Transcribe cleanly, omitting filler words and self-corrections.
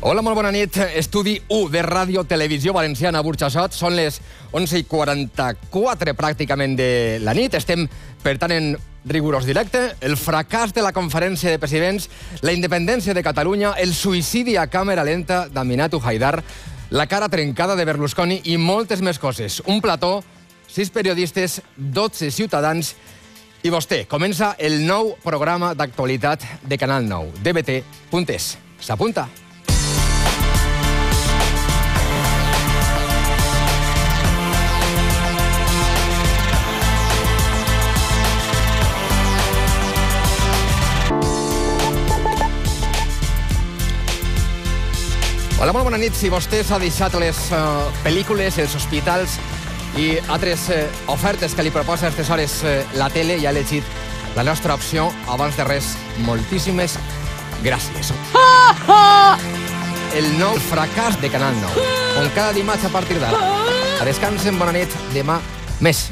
Hola, molt bona nit. Estudi 1 de Ràdio Televisió Valenciana Burxassot. Són les 11:44 pràcticament de la nit. Estem, per tant, en rigorós directe. El fracàs de la conferència de presidents, la independència de Catalunya, el suïcidi a càmera lenta d'Aminatou Haidar, la cara trencada de Berlusconi i moltes més coses. Un plató, 6 periodistes, 12 ciutadans i vostè. Comença el nou programa d'actualitat de Canal 9, dbt.es. S'apunta? Hola, molt bona nit. Si vostè s'ha deixat les pel·lícules, els hospitals i altres ofertes que li proposa a aquestes hores la tele i ha elegit la nostra opció, abans de res, moltíssimes gràcies. El nou fracàs de Canal 9. Com cada dimarts a partir d'ara. A descansen, bona nit. Demà, més.